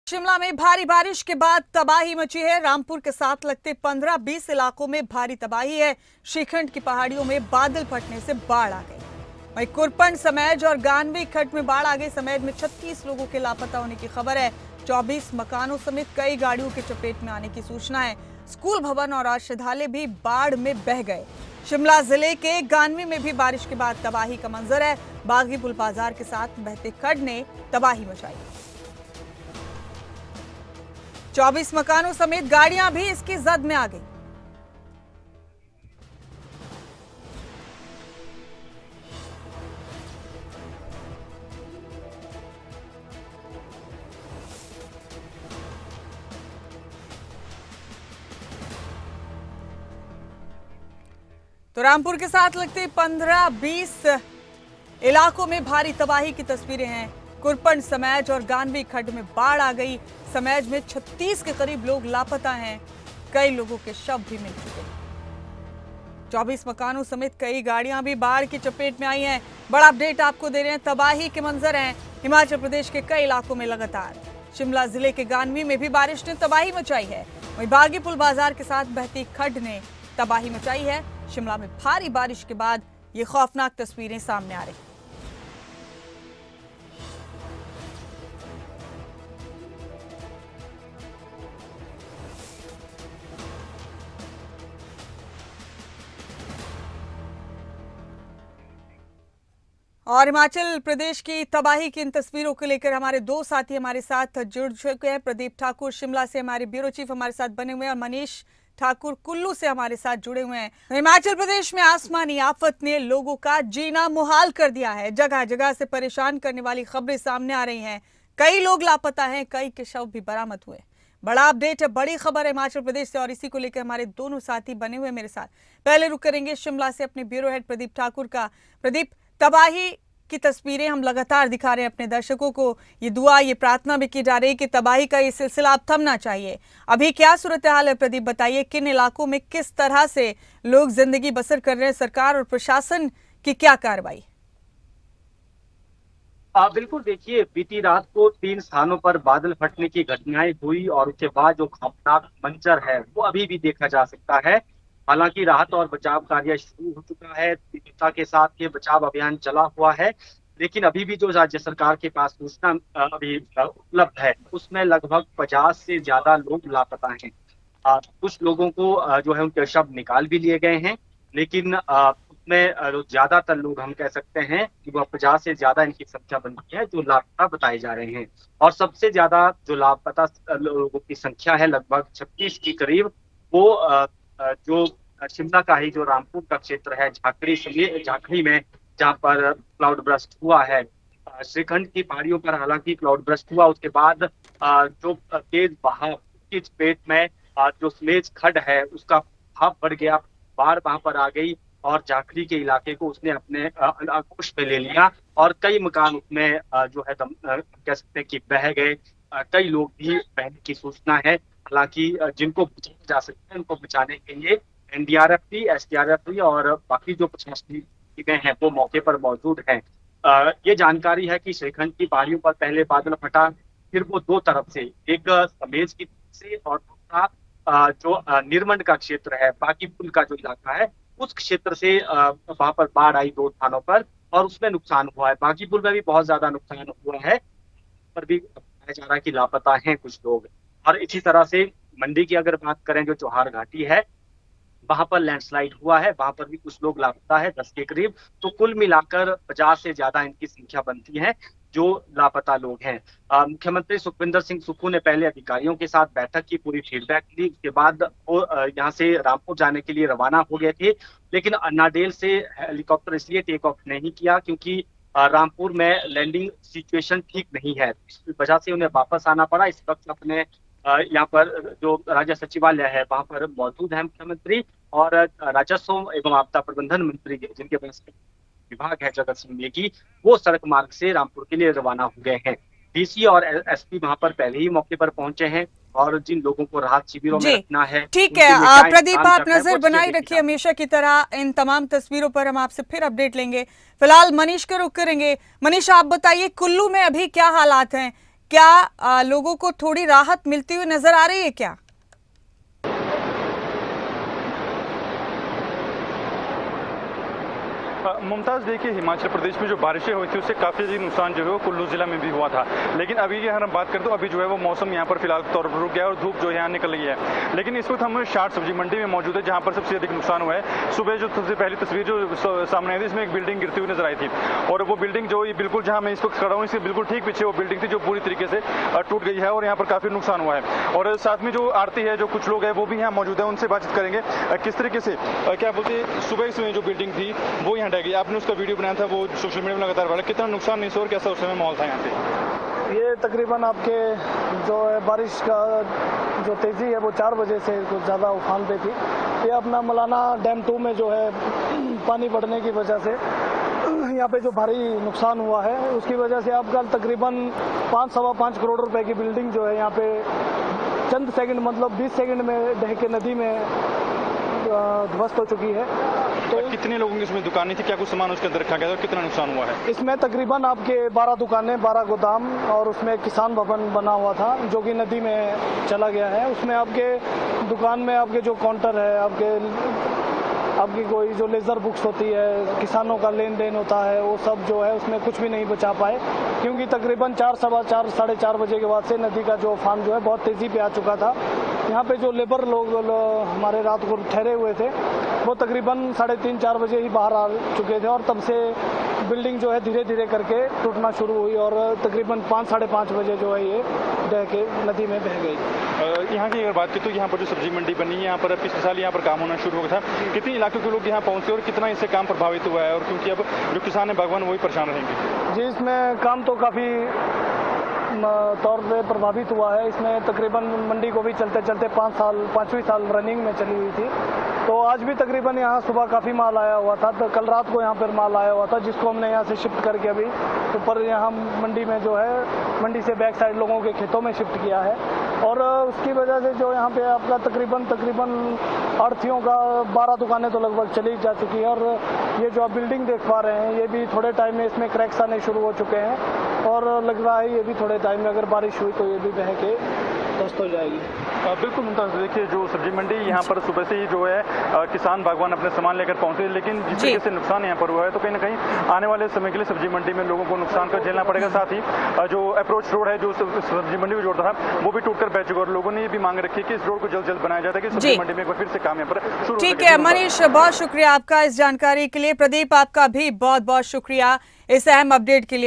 शिमला में भारी बारिश के बाद तबाही मची है। रामपुर के साथ लगते 15-20 इलाकों में भारी तबाही है। श्रीखंड की पहाड़ियों में बादल फटने से बाढ़ आ गई। वहीं कुरपन, समेज और गानवी खड्ड में बाढ़ आ गई। समेज में 36 लोगों के लापता होने की खबर है। 24 मकानों समेत कई गाड़ियों की चपेट में आने की सूचना है। स्कूल भवन और औषधालय भी बाढ़ में बह गए। शिमला जिले के गानवी में भी बारिश के बाद तबाही का मंजर है। बागी पुल बाजार के साथ बहते खड्ड ने तबाही मचाई। 24 मकानों समेत गाड़ियां भी इसकी जद में आ गई। तो रामपुर के साथ लगते 15-20 इलाकों में भारी तबाही की तस्वीरें हैं। कुरपन, समेज और गानवी खड्ड में बाढ़ आ गई। समेज में 36 के करीब लोग लापता हैं। कई लोगों के शव भी मिल चुके हैं। 24 मकानों समेत कई गाड़ियां भी बाढ़ की चपेट में आई हैं। बड़ा अपडेट आपको दे रहे हैं। तबाही के मंजर हैं हिमाचल प्रदेश के कई इलाकों में लगातार। शिमला जिले के गानवी में भी बारिश ने तबाही मचाई है। वहीं बागी पुल बाजार के साथ बहती खड्ड ने तबाही मचाई है। शिमला में भारी बारिश के बाद ये खौफनाक तस्वीरें सामने आ रही। और हिमाचल प्रदेश की तबाही की इन तस्वीरों को लेकर हमारे दो साथी हमारे साथ जुड़ चुके हैं। प्रदीप ठाकुर शिमला से हमारे ब्यूरो चीफ हमारे साथ बने हुए हैं और मनीष ठाकुर कुल्लू से हमारे साथ जुड़े हुए हैं। हिमाचल प्रदेश में आसमानी आफत ने लोगों का जीना मुहाल कर दिया है। जगह जगह से परेशान करने वाली खबरें सामने आ रही हैं। कई लोग लापता हैं, कई के शव भी बरामद हुए। बड़ा अपडेट है, बड़ी खबर है हिमाचल प्रदेश से और इसी को लेकर हमारे दोनों साथी बने हुए मेरे साथ। पहले रुक करेंगे शिमला से अपने ब्यूरो हेड प्रदीप ठाकुर का। प्रदीप, तबाही की तस्वीरें हम लगातार दिखा रहे हैं अपने दर्शकों को। ये दुआ, ये प्रार्थना भी की जा रही है कि तबाही का ये सिलसिला अब थमना चाहिए। अभी क्या सूरत हाल है प्रदीप, बताइए किन इलाकों में किस तरह से लोग जिंदगी बसर कर रहे हैं, सरकार और प्रशासन की क्या कार्रवाई? बिल्कुल, देखिए, बीती रात को 3 स्थानों पर बादल फटने की घटनाएं हुई और उसके बाद जो खौफनाक मंजर है वो अभी भी देखा जा सकता है। हालांकि राहत और बचाव कार्य शुरू हो चुका है, तीव्रता के साथ ये बचाव अभियान चला हुआ है, लेकिन अभी भी जो राज्य सरकार के पास सूचना अभी उपलब्ध है उसमें लगभग 50 से ज्यादा लोग लापता हैं। कुछ लोगों को जो है उनके शव निकाल भी लिए गए हैं, लेकिन उसमें ज्यादातर लोग हम कह सकते हैं कि वह 50 से ज्यादा इनकी संख्या बनती है जो लापता बताए जा रहे हैं। और सबसे ज्यादा जो लापता लोगों की संख्या है लगभग 36 के करीब, वो जो शिमला का ही जो रामपुर का क्षेत्र है, झाकड़ी में, जहाँ पर क्लाउड बर्स्ट हुआ है। श्रीखंड की पहाड़ियों पर हालांकि क्लाउड बर्स्ट हुआ, उसके बाद जो तेज बहाव की चपेट में जो स्मेज खड्ड है उसका भाव बढ़ गया, बाढ़ वहां पर आ गई और झाकड़ी के इलाके को उसने अपने आगोश में ले लिया और कई मकान उसमें जो है कह सकते हैं कि बह गए। कई लोग भी बहने की सूचना है। हालांकि जिनको बचाया जा सकता है उनको बचाने के लिए एनडीआरएफ भी, एसडीआरएफ भी और बाकी जो प्रशासनिक टीमें हैं वो मौके पर मौजूद हैं। ये जानकारी है कि श्रीखंड की पहाड़ियों पर पहले बादल फटा, फिर वो दो तरफ से, एक समेज की तरफ से और दूसरा जो निरमंड का क्षेत्र है, बागी पुल का जो इलाका है उस क्षेत्र से वहां पर बाढ़ आई 2 स्थानों पर और उसमें नुकसान हुआ है। बागी पुल में भी बहुत ज्यादा नुकसान हुआ है, पर भी बताया जा रहा है कि लापता हैं कुछ लोग। और इसी तरह से मंडी की अगर बात करें, जो चौहार घाटी है वहां पर लैंडस्लाइड हुआ है, वहां पर भी कुछ लोग लापता है 10 के करीब। तो कुल मिलाकर 50 से ज्यादा इनकी संख्या बनती है जो लापता लोग हैं। मुख्यमंत्री सुखविंदर सिंह सुक्खू ने पहले अधिकारियों के साथ बैठक की, पूरी फीडबैक ली, उसके बाद वो यहाँ से रामपुर जाने के लिए रवाना हो गए थे। लेकिन नाडेल से हेलीकॉप्टर इसलिए टेक ऑफ नहीं किया क्योंकि रामपुर में लैंडिंग सिचुएशन ठीक नहीं है, इस वजह से उन्हें वापस आना पड़ा। इस वक्त अपने यहाँ पर जो राज्य सचिवालय है वहां पर मौजूद है मुख्यमंत्री, और राजस्व एवं आपदा प्रबंधन मंत्री जिनके पास विभाग है जगत सिंह नेगी, वो सड़क मार्ग से रामपुर के लिए रवाना हो गए हैं। डीसी और एसपी वहां पर पहले ही मौके पर पहुंचे हैं और जिन लोगों को राहत शिविरों में रखना है। ठीक है प्रदीप, आप नजर बनाए रखिए हमेशा की तरह इन तमाम तस्वीरों पर। हम आपसे फिर अपडेट लेंगे। फिलहाल मनीष का रुख करेंगे। मनीष, आप बताइए कुल्लू में अभी क्या हालात हैं, क्या लोगों को थोड़ी राहत मिलती हुई नजर आ रही है क्या? मुमताज़, देखिए हिमाचल प्रदेश में जो बारिशें हुई थी उससे काफ़ी ज़्यादा नुकसान जो है वो कुल्लू जिला में भी हुआ था। लेकिन अभी की अगर हम बात करें तो अभी जो है वो मौसम यहाँ पर फिलहाल तौर पर रुक गया है और धूप जो है यहाँ निकल रही है। लेकिन इस वक्त हम शार्ट सब्जी मंडी में मौजूद है जहाँ पर सबसे अधिक नुकसान हुआ है। सुबह जो सबसे पहली तस्वीर जो सामने आई थी इसमें एक बिल्डिंग गिरती हुई नजर आई थी और वो बिल्डिंग जो बिल्कुल जहाँ मैं इस वक्त खड़ा हूँ इसके बिल्कुल ठीक पीछे वो बिल्डिंग थी जो पूरी तरीके से टूट गई है और यहाँ पर काफ़ी नुकसान हुआ है। और साथ में जो आरती है, जो कुछ लोग हैं वो भी यहाँ मौजूद है, उनसे बातचीत करेंगे किस तरीके से क्या बोलते सुबह इसमें जो बिल्डिंग थी वो यहाँ ढह गई। आपने उसका वीडियो बनाया था, वो सोशल मीडिया में लगातार वायरल, कितना नुकसान नहीं हुआ और कैसा उस समय माहौल था यहाँ पे? ये तकरीबन आपके जो है बारिश का जो तेज़ी है वो 4 बजे से कुछ ज़्यादा उफान पे थी। ये अपना मलाना डैम 2 में जो है पानी बढ़ने की वजह से यहाँ पे जो भारी नुकसान हुआ है उसकी वजह से अब कल तकरीबन 5-5.25 करोड़ रुपए की बिल्डिंग जो है यहाँ पे चंद सेकंड मतलब 20 सेकंड में ढह के नदी में ध्वस्त हो चुकी है। तो कितने लोगों की इसमें दुकानें थी, क्या कुछ सामान उसके अंदर रखा गया था और कितना नुकसान हुआ है? इसमें तकरीबन आपके 12 दुकानें, 12 गोदाम और उसमें किसान भवन बना हुआ था जो कि नदी में चला गया है। उसमें आपके दुकान में आपके जो काउंटर है, आपकी कोई जो लेज़र बुक्स होती है, किसानों का लेन देन होता है, वो सब जो है उसमें कुछ भी नहीं बचा पाए क्योंकि तकरीबन 4, सवा 4, साढ़े 4 बजे के बाद से नदी का जो उफान जो है बहुत तेज़ी पे आ चुका था। यहाँ पे जो लेबर लोग हमारे रात को ठहरे हुए थे वो तकरीबन 3:30-4 बजे ही बाहर आ चुके थे और तब से बिल्डिंग जो है धीरे धीरे करके टूटना शुरू हुई और तकरीबन 5-5:30 बजे जो है ये बह के नदी में बह गई। यहाँ की अगर बात की तो यहाँ पर जो सब्जी मंडी बनी है यहाँ पर पिछले साल यहाँ पर काम होना शुरू हो गया था, कितने इलाके के लोग यहाँ पहुँचे और कितना इससे काम प्रभावित हुआ है? और क्योंकि अब जो किसान है बागवान वही परेशान रहेंगे। जी, इसमें काम तो काफ़ी तौर पे प्रभावित हुआ है। इसमें तकरीबन मंडी को भी चलते चलते 5वीं साल रनिंग में चली हुई थी। तो आज भी तकरीबन यहाँ सुबह काफ़ी माल आया हुआ था, तो कल रात को यहाँ पर माल आया हुआ था जिसको हमने यहाँ से शिफ्ट करके अभी ऊपर यहाँ मंडी में जो है मंडी से बैक साइड लोगों के खेतों में शिफ्ट किया है। और उसकी वजह से जो यहाँ पे आपका तकरीबन आढ़तियों का 12 दुकानें तो लगभग चली जा चुकी है और ये जो आप बिल्डिंग देख पा रहे हैं ये भी थोड़े टाइम में इसमें क्रैक्स आने शुरू हो चुके हैं और लग रहा है ये भी थोड़े टाइम में अगर बारिश हुई तो ये भी बह के ध्वस्त हो जाएगी। बिल्कुल मुमताज़, देखिए जो सब्जी मंडी यहाँ पर सुबह से ही जो है किसान बागवान अपने सामान लेकर पहुंचे, लेकिन जिस तरीके से नुकसान यहाँ पर हुआ है तो कहीं ना कहीं आने वाले समय के लिए सब्जी मंडी में लोगों को नुकसान का झेलना पड़ेगा। साथ ही जो अप्रोच रोड है जो सब्जी मंडी को जोड़ता है वो भी टूटकर बह चुका और लोगों ने ये भी मांग रखी है कि इस रोड को जल्द जल्द बनाया जाता है कि सब्जी मंडी में एक बार फिर से काम यहाँ पर शुरू हो सके। ठीक है मनीष, बहुत शुक्रिया आपका इस जानकारी के लिए। प्रदीप, आपका भी बहुत बहुत शुक्रिया इस अहम अपडेट के लिए।